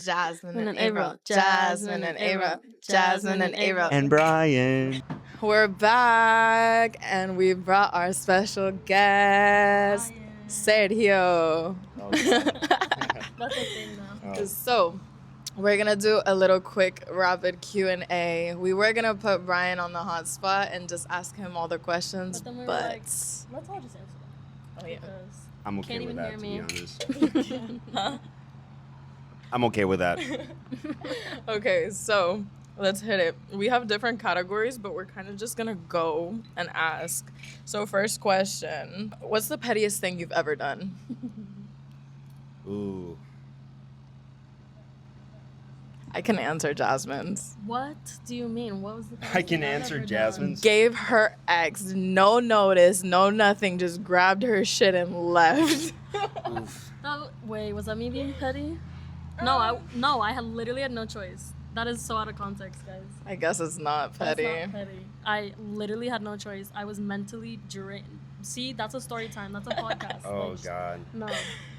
Jasmine and April, Jasmine and April, Jasmine and April. And Brian. We're back, and we brought our special guest, Sergio. That's a thing now. So, we're gonna do a little quick rapid Q&A. We were gonna put Brian on the hot spot and just ask him all the questions, But then we were but like, let's all just answer that. oh yeah. Because I'm okay Can't with even that, hear to be me. honest. I'm okay with that. Okay, so let's hit it. We have different categories, but we're kind of just gonna go and ask. So, first question: what's the pettiest thing you've ever done? Ooh. I can answer Jasmine's. what do you mean? What was the I can answer Jasmine's. Gave her ex no notice, no nothing, just grabbed her shit and left. Oof. Wait, was that me being petty? No, I had literally had no choice. That is so out of context, guys. I guess it's not petty. That's not petty. I literally had no choice. I was mentally drained. See, that's a story time. That's a podcast. Oh, Like, God. No,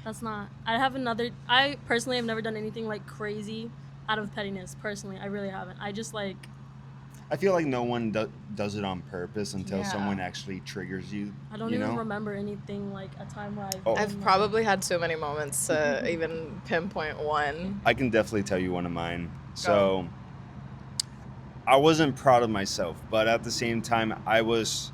that's not. I personally have never done anything like crazy out of pettiness. Personally, I really haven't. I just like, I feel like no one does it on purpose until Yeah. someone actually triggers you. I don't you even know? remember anything like a time where Oh. I've probably had too many moments to even pinpoint one. I can definitely tell you one of mine. So, I wasn't proud of myself, but at the same time, I was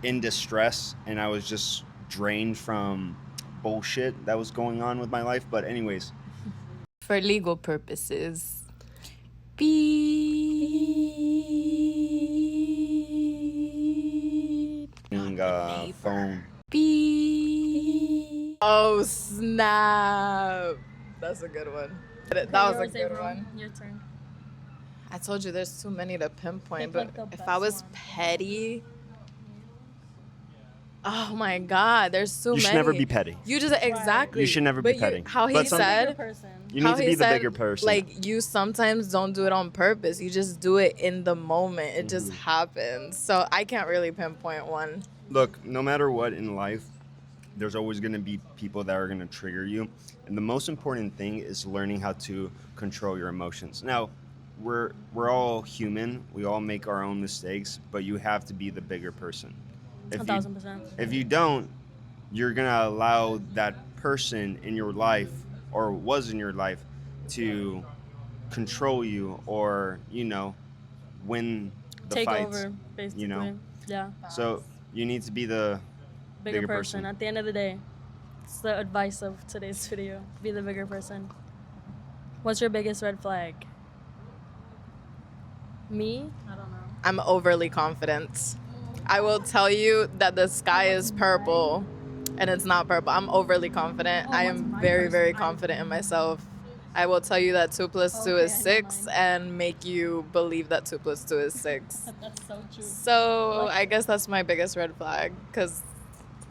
in distress and I was just drained from bullshit that was going on with my life. But anyways, For legal purposes. phone. Oh, snap. That's a good one. That was a good one. Your turn. I told you there's too many to pinpoint, Pick, but like, the if best I was one. petty, oh my God, there's too You many. should never be petty. You just exactly. You should never be But petty. How he But some- Bigger said. person. You how need to he be the said, bigger person. Like, you sometimes don't do it on purpose. You just do it in the moment. It just Mm-hmm. happens. So I can't really pinpoint one. Look, no matter what in life, there's always going to be people that are going to trigger you. And the most important thing is learning how to control your emotions. Now, we're all human. We all make our own mistakes, but you have to be the bigger person. If you, 1,000%. if you don't, you're going to allow that person in your life or was in your life to control you or, win the Take fights. over, basically. know? Yeah. So you need to be the Bigger bigger person. person. At the end of the day, it's the advice of today's video. Be the bigger person. What's your biggest red flag? Me? I don't know. I'm overly confident. I will tell you that the sky is purple and it's not purple. I'm overly confident. Oh, I what's am my very, person? very confident in myself. I will tell you that 2 + 2 is Okay, I know 6 mine. and make you believe that 2 + 2 is 6. That's so true. So I guess that's my biggest red flag because,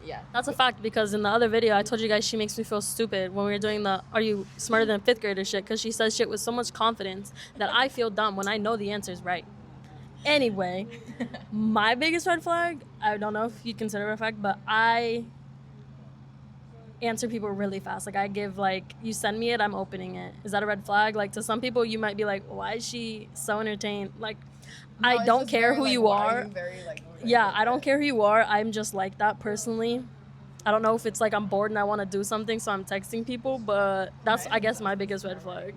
yeah. That's a fact because in the other video, I told you guys she makes me feel stupid when we were doing the "Are you smarter than 5th grader" shit because she says shit with so much confidence that I feel dumb when I know the answer is right. Anyway, my biggest red flag, I don't know if you consider it a red flag, but I answer people really fast. Like I give you send me it, I'm opening it. Is that a red flag? Like to some people you might be like, why is she so entertained? Like I don't care who you are. Yeah, I don't care who you are. I'm just like that personally. I don't know if it's like I'm bored and I want to do something, so I'm texting people, but that's, I guess, my biggest red flag.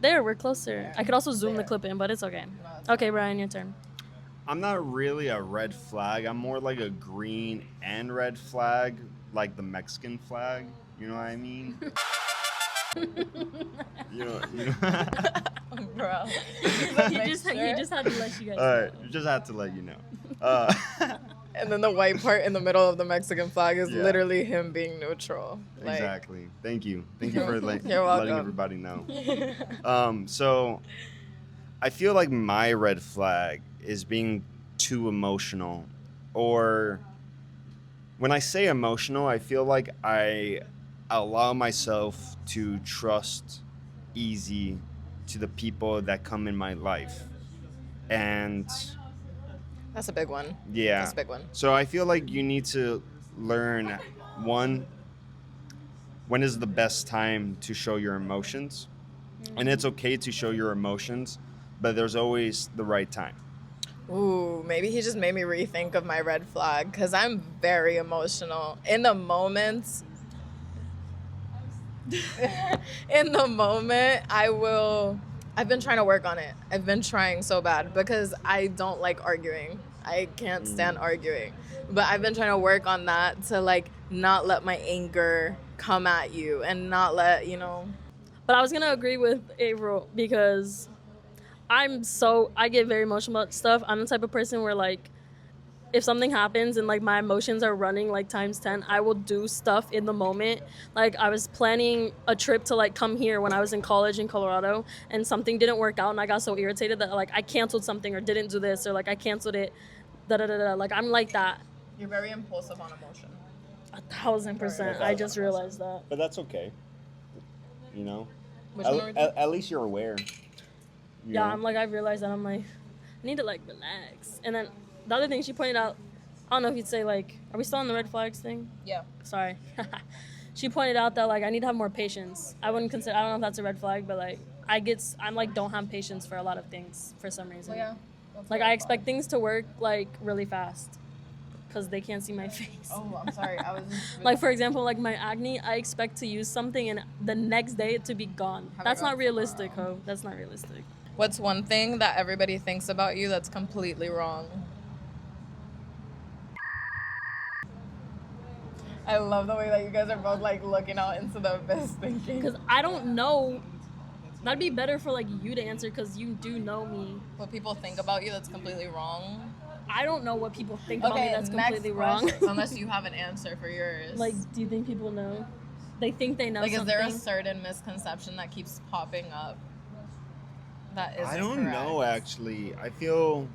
There, we're closer. I could also zoom the clip in, but it's okay. Okay, Brian, your turn. I'm not really a red flag. I'm more like a green and red flag, like the Mexican flag. You know what I mean? you know. Bro. He just had to let you guys All right, know. just had to let you know. And then the white part in the middle of the Mexican flag is Yeah. literally him being neutral. Like, Exactly. Thank you for letting You're welcome. everybody know. So I feel like my red flag is being too emotional, or when I say emotional, I feel like I allow myself to trust easy to the people that come in my life. And That's a big one. yeah. That's a big one. So I feel like you need to learn, one, when is the best time to show your emotions. And it's okay to show your emotions, but there's always the right time. Ooh, maybe he just made me rethink of my red flag because I'm very emotional. In the moment, I've been trying to work on it. I've been trying so bad because I don't like arguing. I can't stand arguing. But I've been trying to work on that to like not let my anger come at you and not let, But I was gonna agree with April because I get very emotional about stuff. I'm the type of person where like if something happens and like my emotions are running like times 10, I will do stuff in the moment. Like I was planning a trip to like come here when I was in college in Colorado, and something didn't work out and I got so irritated that like I canceled something or didn't do this or like I canceled it. Like I'm like that. You're very impulsive on emotion. 1,000%. I just realized that. But that's okay. You know? Which one are we doing? At least you're aware. You Yeah, know? I'm like, I realized that I'm like, I need to like relax. And then the other thing she pointed out, I don't know if you'd say like, are we still on the red flags thing? Yeah. Sorry. She pointed out that like I need to have more patience. I don't know if that's a red flag, but like I'm like don't have patience for a lot of things for some reason. Well, yeah. Like I expect things to work like really fast because they can't see my face. Oh, I'm sorry. I was Like for example, like my acne, I expect to use something and the next day it to be gone. That's not realistic, ho. That's not realistic. What's one thing that everybody thinks about you that's completely wrong? I love the way that you guys are both like looking out into the abyss thinking. Because I don't know. That'd be better for like you to answer because you do know me. What people think about you that's completely wrong. I don't know what people think about me that's completely wrong. Unless you have an answer for yours. Like, do you think people know? They think they know like, something. is there a certain misconception that keeps popping up? That is. I don't know, actually. I feel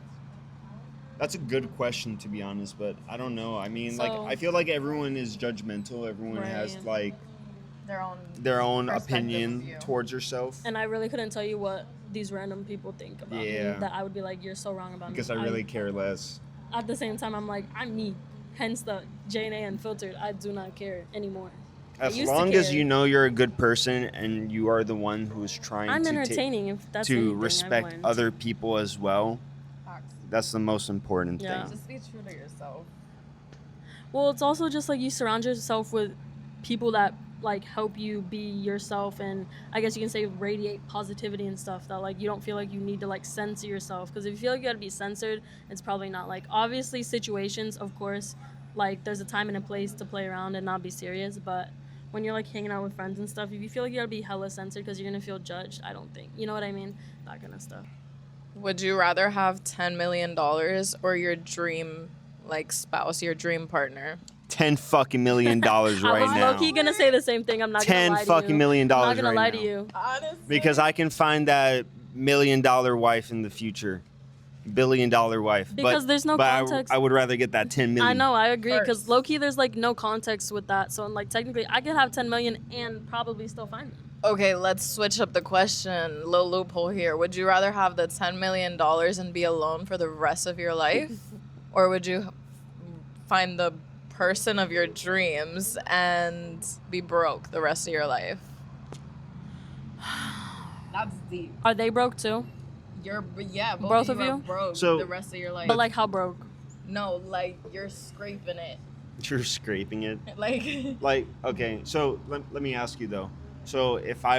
that's a good question, to be honest, but I don't know. I mean, like, I feel like everyone is judgmental. Everyone has like their own opinion towards yourself. And I really couldn't tell you what these random people think about me. That I would be like, you're so wrong about me. Because I really care less. At the same time, I'm like, I'm me. Hence the J&A Unfiltered. I do not care anymore. As long as you know you're a good person and you are the one who's trying I'm to entertaining, if that's to respect other people as well. That's the most important thing. Just be true to yourself. Well, it's also just like you surround yourself with people that like help you be yourself, and I guess you can say radiate positivity and stuff, that like you don't feel like you need to like censor yourself, because if you feel like you gotta be censored, it's probably not. Like obviously situations, of course, like there's a time and a place to play around and not be serious, but when you're like hanging out with friends and stuff, if you feel like you gotta be hella censored because you're gonna feel judged, I don't think, you know what I mean, that kind of stuff. Would you rather have $10 million or your dream like spouse, your dream partner? $10 million right now. I was low-key gonna say the same thing. I'm not gonna lie to you. $10 million I'm not gonna right lie now. to you. Honestly. Because I can find that $1 million wife in the future. $1 billion wife. Because there's no context. I would rather get that 10 million. I know, I agree. Because First. low-key, there's like no context with that. So like technically, I could have 10 million and probably still find them. Okay, let's switch up the question. Little loophole here. Would you rather have the $10 million and be alone for the rest of your life? Or would you find the person of your dreams and be broke the rest of your life? That's deep. Are they broke too? Both of you are broke So- the rest of your life. But like how broke? No, like you're scraping it. You're scraping it. Like Okay, so let me ask you though. So if I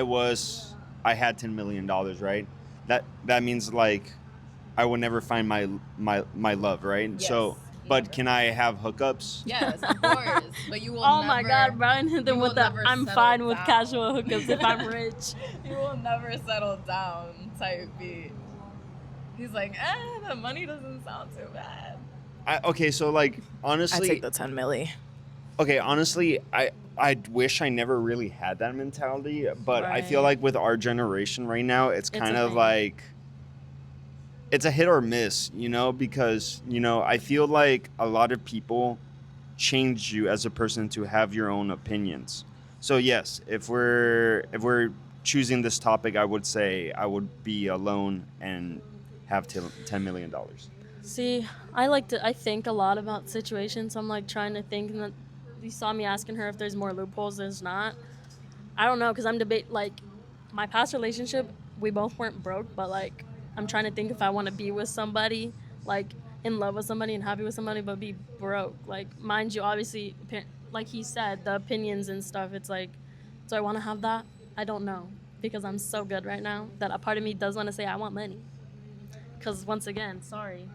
had $10 million, right? That means like I would never find my love, right? Yes, So, but never. can I have hookups? Yes, of course. But you will Oh never. my God, Brian hit them you with will the never I'm settle fine with down. casual hookups if I'm rich. You will never settle down type beat. He's like, the money doesn't sound too bad. Okay, so like honestly, I take the 10 milli. okay, honestly, I wish I never really had that mentality, but I feel Right. like with our generation right now, it's kind a of thing. like it's a hit or miss, you know, because, you know, I feel like a lot of people change you as a person to have your own opinions. So yes, if we're choosing this topic, I would say I would be alone and have $10 million. See, I think a lot about situations. I'm like trying to think, and you saw me asking her if there's more loopholes. There's not. I don't know, because I'm like, my past relationship, we both weren't broke, but like, I'm trying to think if I want to be with somebody, like, in love with somebody and happy with somebody, but be broke. Like, mind you, obviously, like he said, the opinions and stuff, it's like, do I want to have that? I don't know, because I'm so good right now that a part of me does want to say I want money. Because once again, sorry,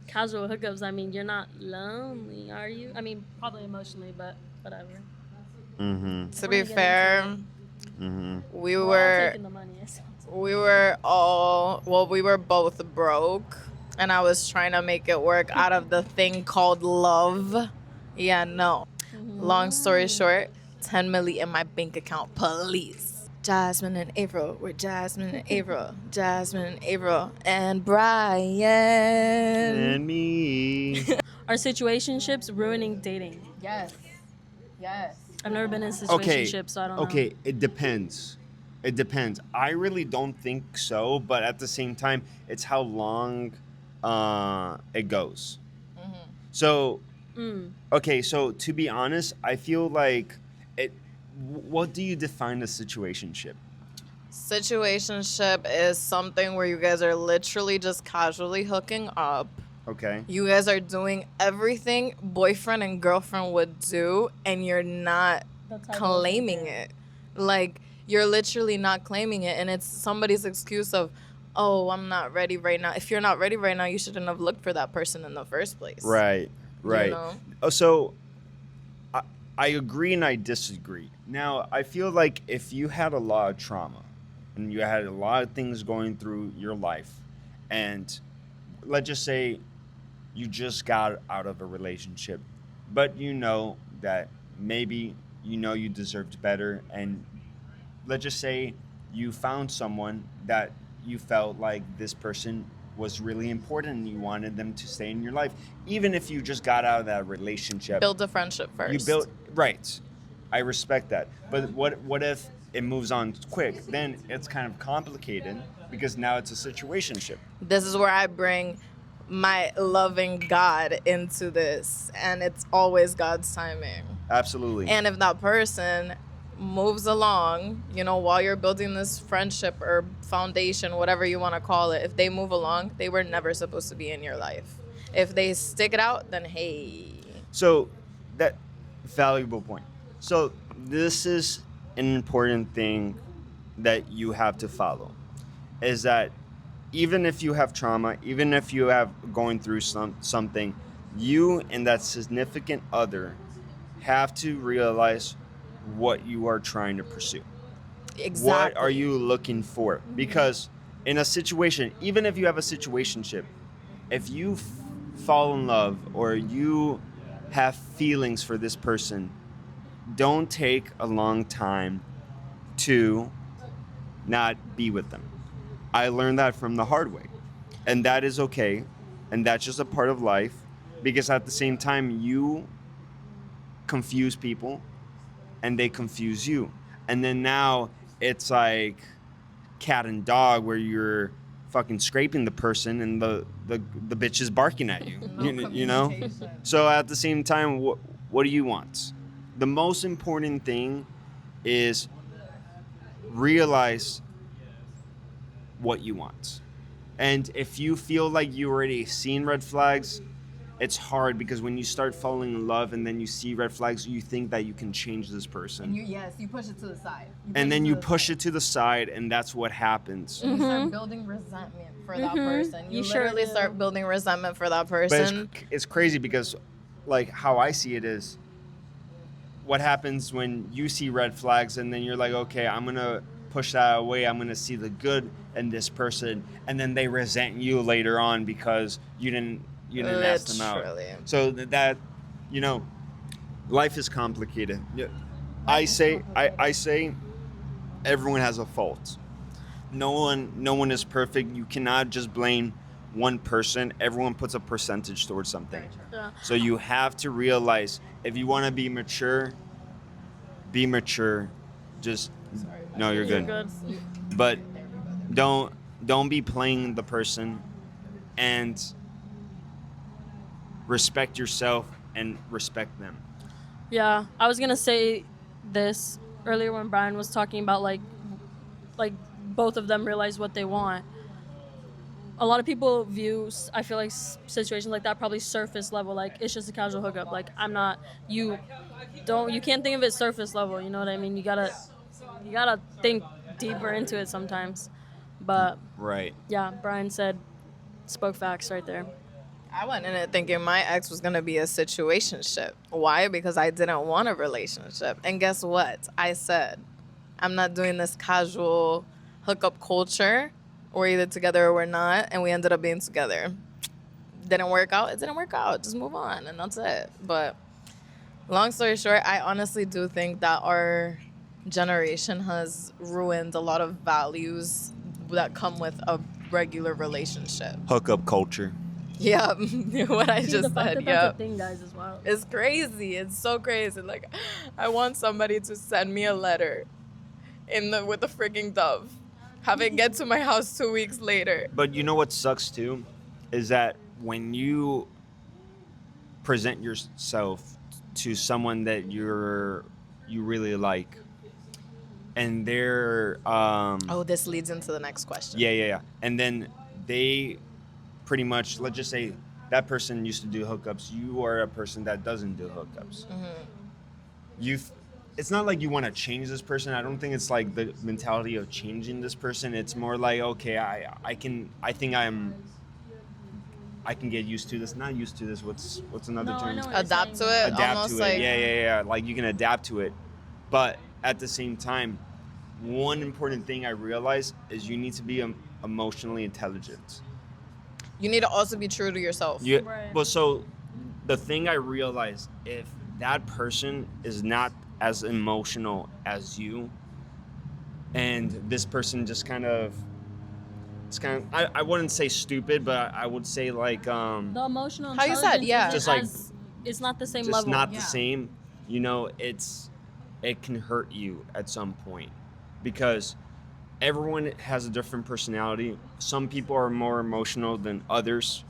casual hookups, I mean, you're not lonely, are you? I mean, probably emotionally, but whatever. Mm-hmm. To We're be gonna get fair, into it. Mm-hmm. we We're all were taking the money. we were both broke, and I was trying to make it work out of the thing called love. Yeah, no. Long story short, 10 milli in my bank account, please. Jasmine and April. We're Jasmine and April. Jasmine and April. And Brian. And me. Are situationships ruining dating? Yes. Yes. I've never been in Okay. situationships, so I don't know. Okay. It depends. It depends. I really don't think so, but at the same time, it's how long it goes. So, okay. So to be honest, I feel like it. What do you define as situationship? Situationship is something where you guys are literally just casually hooking up. Okay. You guys are doing everything boyfriend and girlfriend would do, and you're not claiming it. Like, you're literally not claiming it, and it's somebody's excuse of, oh, I'm not ready right now. If you're not ready right now, you shouldn't have looked for that person in the first place. Right. Right. You know? So I agree and I disagree. Now, I feel like if you had a lot of trauma and you had a lot of things going through your life, and let's just say you just got out of a relationship, but you know that maybe you deserved better, and let's just say you found someone that you felt like this person was really important and you wanted them to stay in your life, even if you just got out of that relationship. Build a friendship first. You built right. I respect that. But what if it moves on quick? Then it's kind of complicated because now it's a situationship. This is where I bring my loving God into this, and it's always God's timing. Absolutely. And if that person moves along, while you're building this friendship or foundation, whatever you want to call it, if they move along, they were never supposed to be in your life. If they stick it out, then hey. So that valuable point. So this is an important thing that you have to follow, is that even if you have trauma, even if you have going through something, you and that significant other have to realize what you are trying to pursue. Exactly. What are you looking for? Because in a situation, even if you have a situationship, if you fall in love or you have feelings for this person, don't take a long time to not be with them. I learned that from the hard way. And that is okay. And that's just a part of life. Because at the same time, you confuse people and they confuse you. And then now it's like cat and dog where you're fucking scraping the person and the bitch is barking at you. You know? So at the same time, what do you want? The most important thing is realize what you want. And if you feel like you already seen red flags, it's hard because when you start falling in love and then you see red flags, you think that you can change this person. And you push it to the side. And then you push it to the side, and that's what happens. You start building resentment for that person. You literally do. start building resentment for that person. But it's crazy because, like, how I see it is, what happens when you see red flags and then you're like, okay, I'm going to push that away. I'm going to see the good in this person. And then they resent you later on because you didn't ask them out. So that, life is complicated. I say everyone has a fault. No one is perfect. You cannot just blame one person. Everyone puts a percentage towards something. Yeah. So you have to realize if you want to be mature, be mature. Just no, you're good. But don't be playing the person, and respect yourself and respect them. Yeah, I was gonna say this. earlier when Brian was talking about like both of them realize what they want. A lot of people view, I feel like situations like that probably surface level, like it's just a casual hookup. Like I'm not, you can't think of it surface level. You know what I mean? You gotta think deeper into it sometimes. But Right. yeah, Brian spoke facts right there. I went in it thinking my ex was going to be a situationship. Why? Because I didn't want a relationship. And guess what? I said, I'm not doing this casual hookup culture. We're either together or we're not. And we ended up being together. Didn't work out. It didn't work out. Just move on. And that's it. But long story short, I honestly do think that our generation has ruined a lot of values that come with a regular relationship. Hookup culture. Yeah, what I See, just the fact said. that that's Yeah, a thing, guys, as well. it's crazy. It's so crazy. Like, I want somebody to send me a letter with a freaking dove. Have it get to my house 2 weeks later. But you know what sucks too? Is that when you present yourself to someone that you really like, and they're Oh, this leads into the next question. yeah. And then they pretty much, let's just say that person used to do hookups. You are a person that doesn't do hookups. Mm-hmm. It's not like you want to change this person. I don't think it's like the mentality of changing this person. It's more like, okay, I can get used to this. Not used to this. What's another No, I term? know what you're Adapt to saying. it. Adapt Almost to like it. Yeah. Like you can adapt to it. But at the same time, one important thing I realized is you need to be emotionally intelligent. you need to also be true to yourself. Yeah. Right. Well, so the thing I realized, if that person is not as emotional as you, and this person just I wouldn't say stupid, but I would say like The emotional How you intelligence said, yeah. isn't Just like- as, it's not the same just level. not Yeah. the same. You know, it can hurt you at some point because everyone has a different personality. Some people are more emotional than others.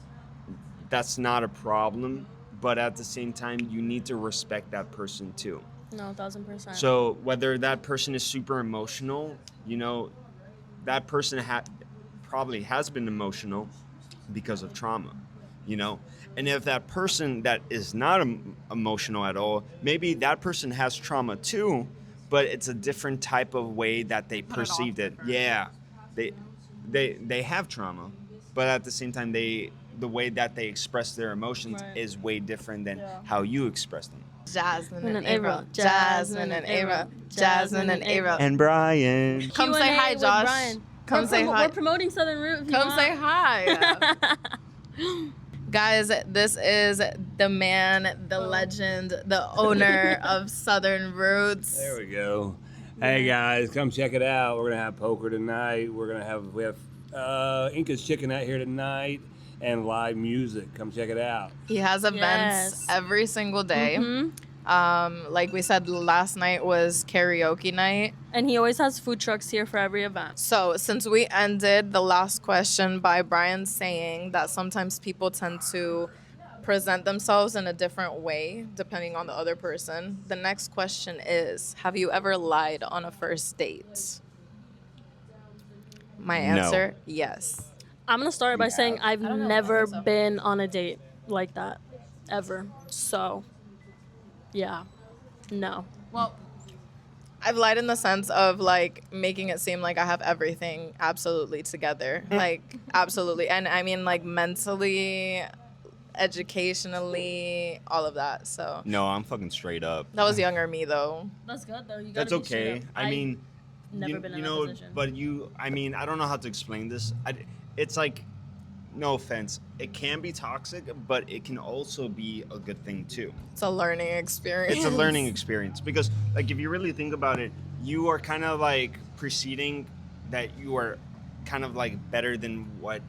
That's not a problem, but at the same time, you need to respect that person too. No, 1,000%. So whether that person is super emotional, you know, that person probably has been emotional because of trauma, you know. And if that person that is not emotional at all, maybe that person has trauma too, but it's a different type of way that they perceived it. Yeah, they have trauma, but at the same time, the way that they express their emotions Right. is way different than Yeah. how you express them. Jasmine and Ava. Ava. Jasmine and Ava. Jasmine and Ava. And Brian. Come say Q&A hi, with Josh. Brian. Come say hi. We're promoting Southern Root. if you Come want. say hi. Guys, this is the man, the legend, the owner of Southern Roots. There we go. Hey guys, come check it out. We're gonna have poker tonight. We have Inca's Chicken out here tonight and live music. Come check it out. He has events Yes. every single day. Mhm. Like we said, last night was karaoke night. And he always has food trucks here for every event. So since we ended the last question by Brian saying that sometimes people tend to present themselves in a different way depending on the other person, the next question is, have you ever lied on a first date? My No. answer, yes. I'm gonna start by saying I've I don't know. I never think so. been on a date like that, ever. So, yeah, no. Well, I've lied in the sense of like making it seem like I have everything absolutely together. Like, absolutely. And I mean, like, mentally, educationally, all of that. So No, I'm fucking straight up. that was younger me, though. That's good though. You That's okay. I mean, never been in you that know, position. but I mean, I don't know how to explain this. It's like, no offense, it can be toxic, but it can also be a good thing too. It's a learning experience. It's a learning experience because, like, if you really think about it, you are kind of like preceding that you are kind of like better than what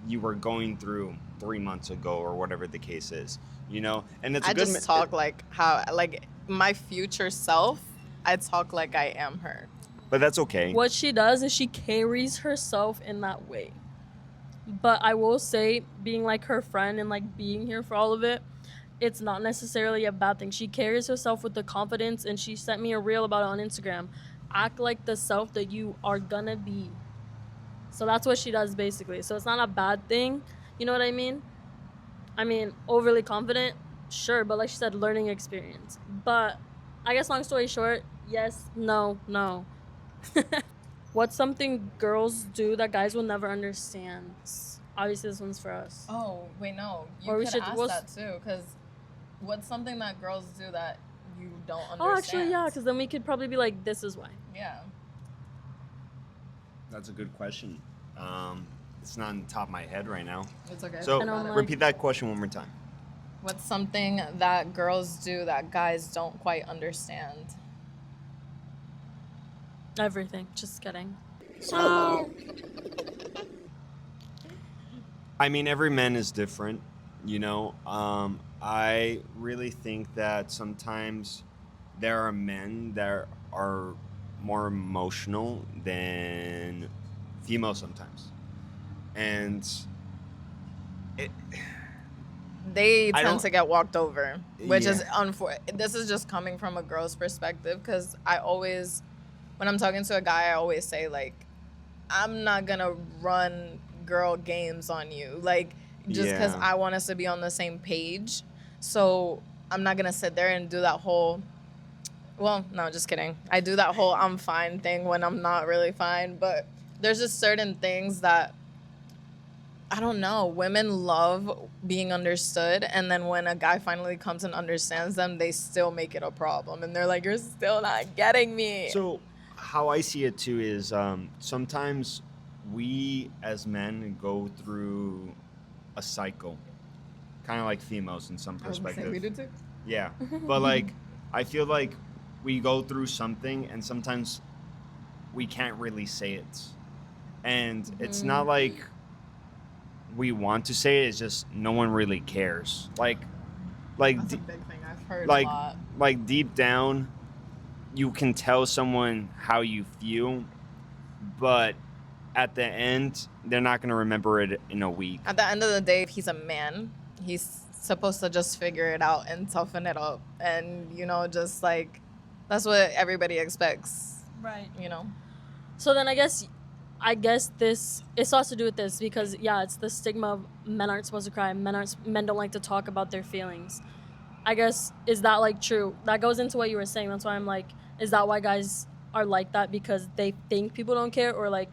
you were going through 3 months ago or whatever the case is, you know. And it's I a good just talk like how, like, my future self, I talk like I am her. but that's okay. What she does is she carries herself in that way. But I will say, being like her friend and like being here for all of it, it's not necessarily a bad thing. She carries herself with the confidence, and she sent me a reel about it on Instagram. Act like the self that you are gonna be. So that's what she does basically. So it's not a bad thing. You know what I mean? I mean, overly confident, sure, but like she said, learning experience. But I guess long story short, yes, no, no. What's something girls do that guys will never understand? Obviously, this one's for us. Oh, wait, no. You Or we could should- ask we'll- that too, because what's something that girls do that you don't understand? Oh, actually, yeah, because then we could probably be like, this is why. Yeah. That's a good question. It's not on the top of my head right now. It's okay. So And I'm like- repeat that question one more time. What's something that girls do that guys don't quite understand? Everything. Just kidding. I mean, every man is different, you know. I really think that sometimes there are men that are more emotional than females sometimes, and They I tend don't- to get walked over, which is Yeah. This is just coming from a girl's perspective, because I always, when I'm talking to a guy, I always say, like, I'm not gonna run girl games on you, like, just because Yeah. I want us to be on the same page. So I'm not gonna sit there and do that whole, well, no, just kidding. I do that whole I'm fine thing when I'm not really fine, but there's just certain things that, I don't know, women love being understood, and then when a guy finally comes and understands them, they still make it a problem, and they're like, you're still not getting me. So, how I see it too is sometimes we as men go through a cycle, kind of like females in some I was gonna say, perspective. we do too. Yeah, but like I feel like we go through something, and sometimes we can't really say it, and it's not like we want to say it. It's just no one really cares. Like That's a big thing. I've heard a lot. like deep down, you can tell someone how you feel, but at the end, they're not gonna remember it in a week. At the end of the day, if he's a man, he's supposed to just figure it out and toughen it up, and just like, that's what everybody expects. Right. So then I guess this, it starts to do with this, because yeah, it's the stigma of men aren't supposed to cry, men don't like to talk about their feelings. I guess, is that like true? That goes into what you were saying. That's why I'm like, is that why guys are like that, because they think people don't care? Or like,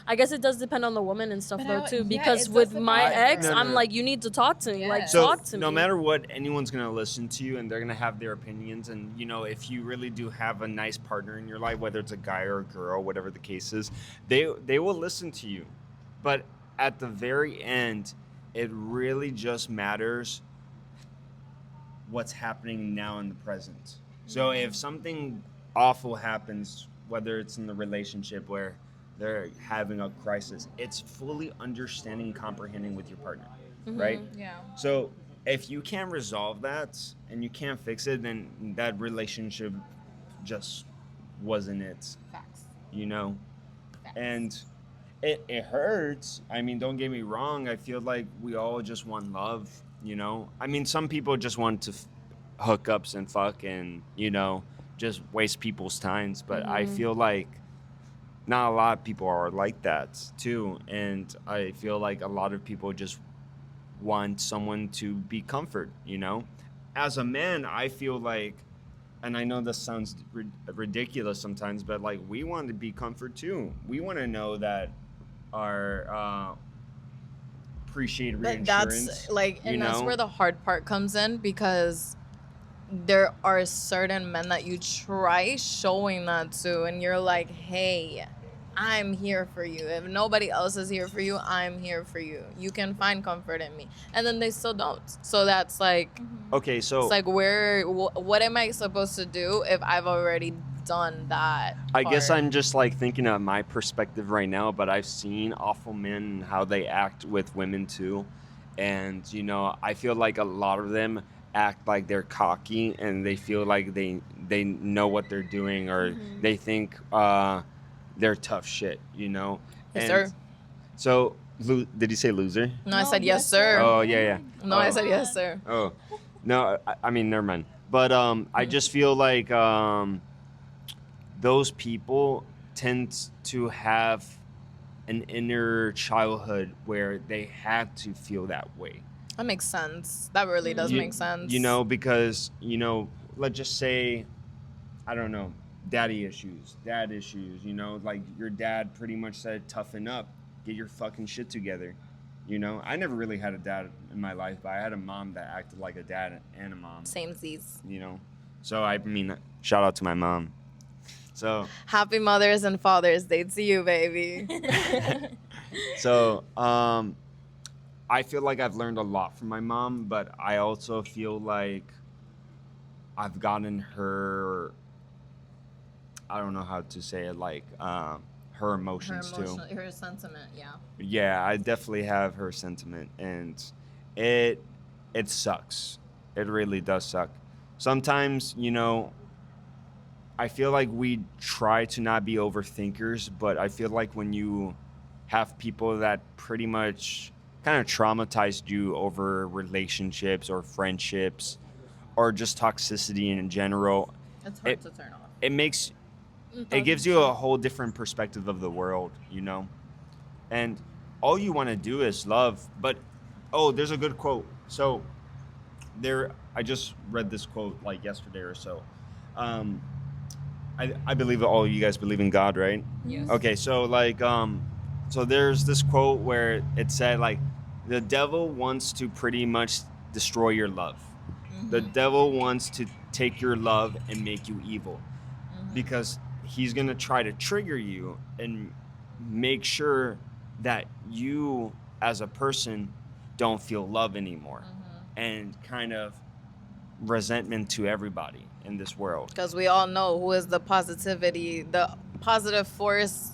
I guess it does depend on the woman and stuff, But though, how- too, yeah, because it with does my depend. ex, No, no, I'm no. like, you need to talk to me. Yeah. Like, So talk to me. no matter what, anyone's gonna listen to you, and they're gonna have their opinions. And if you really do have a nice partner in your life, whether it's a guy or a girl, whatever the case is, they will listen to you. But at the very end, it really just matters what's happening now in the present. So if something awful happens, whether it's in the relationship where they're having a crisis, it's fully understanding, comprehending with your partner, right? Yeah. So if you can't resolve that and you can't fix it, then that relationship just wasn't it, Facts. And it hurts. I mean, don't get me wrong. I feel like we all just want love, I mean, some people just want to hookups and fuck and, just waste people's times. But I feel like not a lot of people are like that too. And I feel like a lot of people just want someone to be comfort, As a man, I feel like, and I know this sounds ridiculous sometimes, but like we want to be comfort too. We want to know that our appreciated But reinsurance. that's like, and that's where the hard part comes in, because there are certain men that you try showing that to, and you're like, hey, I'm here for you. If nobody else is here for you, I'm here for you. You can find comfort in me. And then they still don't. So that's like, Okay, so it's like, what am I supposed to do if I've already done that? I guess part? I'm just like thinking of my perspective right now, but I've seen awful men and how they act with women too. And, I feel like a lot of them act like they're cocky and they feel like they know what they're doing, or they think they're tough shit, Yes, And sir. so Did you say loser? No, I No, said yes, yes, sir. Oh, yeah. No, I said yes, sir. Oh, no, I mean, never mind. But I just feel like those people tend to have an inner childhood where they had to feel that way. That makes sense. That really does make sense. You know, because, let's just say, I don't know, dad issues, like your dad pretty much said, toughen up, get your fucking shit together. I never really had a dad in my life, but I had a mom that acted like a dad and a mom. Same Z's. So I mean, shout out to my mom. So Happy Mothers and Fathers Day to you, baby. so I feel like I've learned a lot from my mom, but I also feel like I've gotten her, I don't know how to say it, like her emotions too. Her sentiment, yeah. Yeah, I definitely have her sentiment, and it sucks. It really does suck. Sometimes, I feel like we try to not be overthinkers, but I feel like when you have people that pretty much kind of traumatized you over relationships or friendships or just toxicity in general, It's hard to turn off. It gives you a whole different perspective of the world, and all you want to do is love. But there's a good quote. So I just read this quote like yesterday or so. I believe all you guys believe in God, right? Yes. Okay, so so there's this quote where it said like, the devil wants to pretty much destroy your love. Mm-hmm. The devil wants to take your love and make you evil, because he's gonna try to trigger you and make sure that you as a person don't feel love anymore, and kind of resentment to everybody in this world. Because we all know who is the positive force,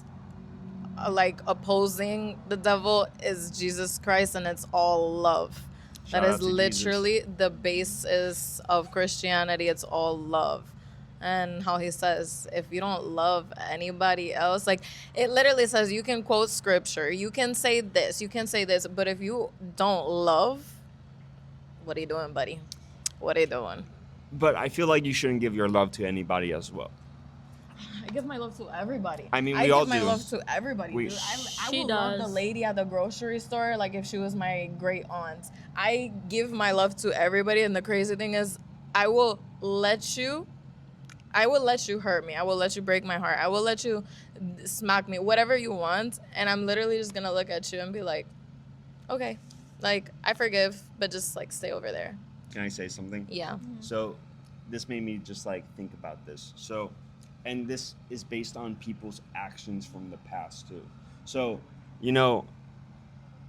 like opposing the devil, is Jesus Christ, and it's all love. Shout that out is to literally the basis of Christianity. It's all love. And how he says, if you don't love anybody else, like it literally says, you can quote scripture, you can say this, but if you don't love, what are you doing, buddy? What are you doing? But I feel like you shouldn't give your love to anybody as well. I give my love to everybody. I mean, we all do. I give my love to everybody. Dude. I She would love the does. lady at the grocery store, like if she was my great aunt. I give my love to everybody, and the crazy thing is, I will let you hurt me. I will let you break my heart. I will let you smack me, whatever you want, and I'm literally just gonna look at you and be like, okay, like I forgive, but just like stay over there. Can I say something? Yeah. So this made me just like think about this. So, and this is based on people's actions from the past too. So,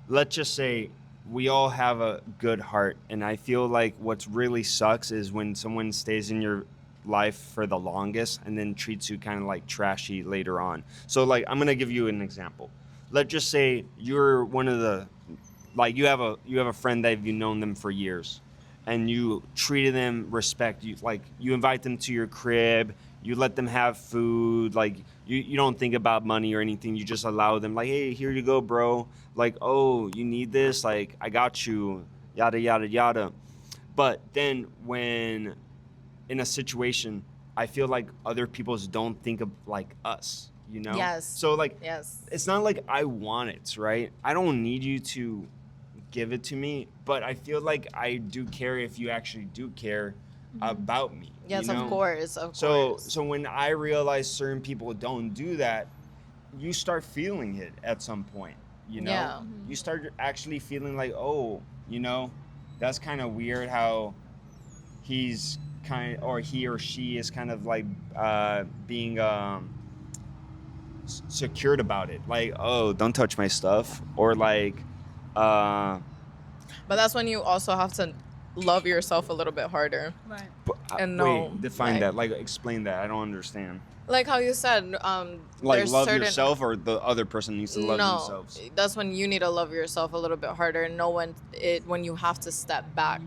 let's just say we all have a good heart, and I feel like what's really sucks is when someone stays in your life for the longest and then treats you kind of like trashy later on. So like, I'm going to give you an example. Let's just say you're one of the, like you have a friend that you've known them for years, and you treated them respect. You invite them to your crib, you let them have food, like you don't think about money or anything. You just allow them, like, hey, here you go, bro. Like, oh, you need this? Like, I got you, yada, yada, yada. But then when in a situation, I feel like other people don't think of like us, Yes. So like, Yes. it's not like I want it, right? I don't need you to give it to me, but I feel like I do care if you actually do care about me. Yes, of course. So when I realize certain people don't do that, you start feeling it at some point, Yeah. You start actually feeling like, oh, that's kind of weird how he's he or she is kind of like being secured about it, like, oh, don't touch my stuff, or like But that's when you also have to love yourself a little bit harder. Right. And no, wait, define like- that, like explain that. I don't understand. Like how you said, Like there's love certain, yourself, or the other person needs to love themselves? that's when you need to love yourself a little bit harder and know when you have to step back,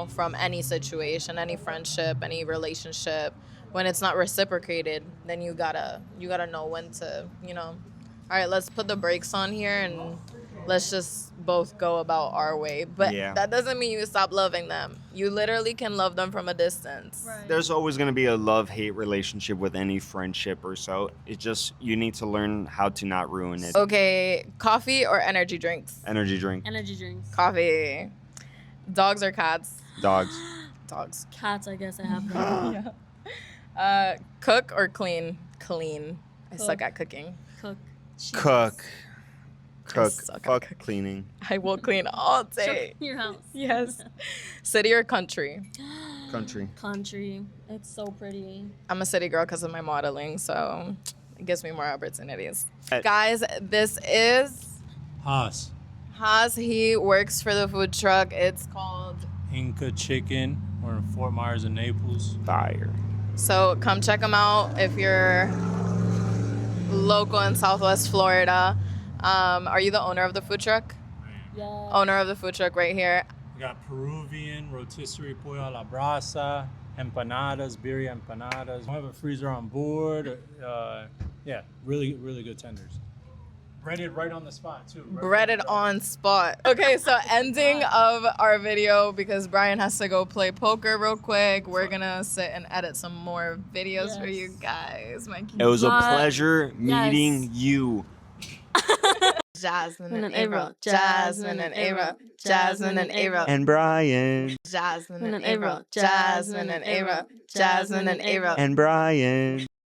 from any situation, any friendship, any relationship. When it's not reciprocated, then you gotta know when to, all right, let's put the brakes on here and let's just both go about our way. But Yeah. that doesn't mean you stop loving them. You literally can love them from a distance. Right. There's always going to be a love-hate relationship with any friendship or so. It's just you need to learn how to not ruin it. Okay, coffee or energy drinks? Energy drink. Energy drinks. Coffee. Dogs or cats? Dogs. Dogs. Cats, I guess I have them. Cook or clean? Clean. I suck Cook. at cooking. Cook. Cheese. Cook. Cook. suck at Fuck cooking. cleaning. I will clean all day. Your house. Yes. City or country? Country. Country. It's so pretty. I'm a city girl because of my modeling, so it gives me more opportunities. Uh, Guys, this is Haas, Haas. He works for the food truck. It's called. Inca Chicken. We're in Fort Myers and Naples. Fire. So come check him out if you're local in Southwest Florida. Are you the owner of the food truck? Yeah. Owner of the food truck right here. We got Peruvian, rotisserie pollo a la brasa, empanadas, birria empanadas. We have a freezer on board. Yeah, really, really good tenders. Breaded right on the spot, too. Right Breaded on spot. Okay, so ending of our video because Brian has to go play poker real quick. We're gonna sit and edit some more videos for you Yes. guys. My It was a Bye. pleasure meeting you. Jasmine and And April. April. Jasmine and April. Jasmine and April. And Brian. Jasmine and And April. April. Jasmine and April. Jasmine and April. And Brian.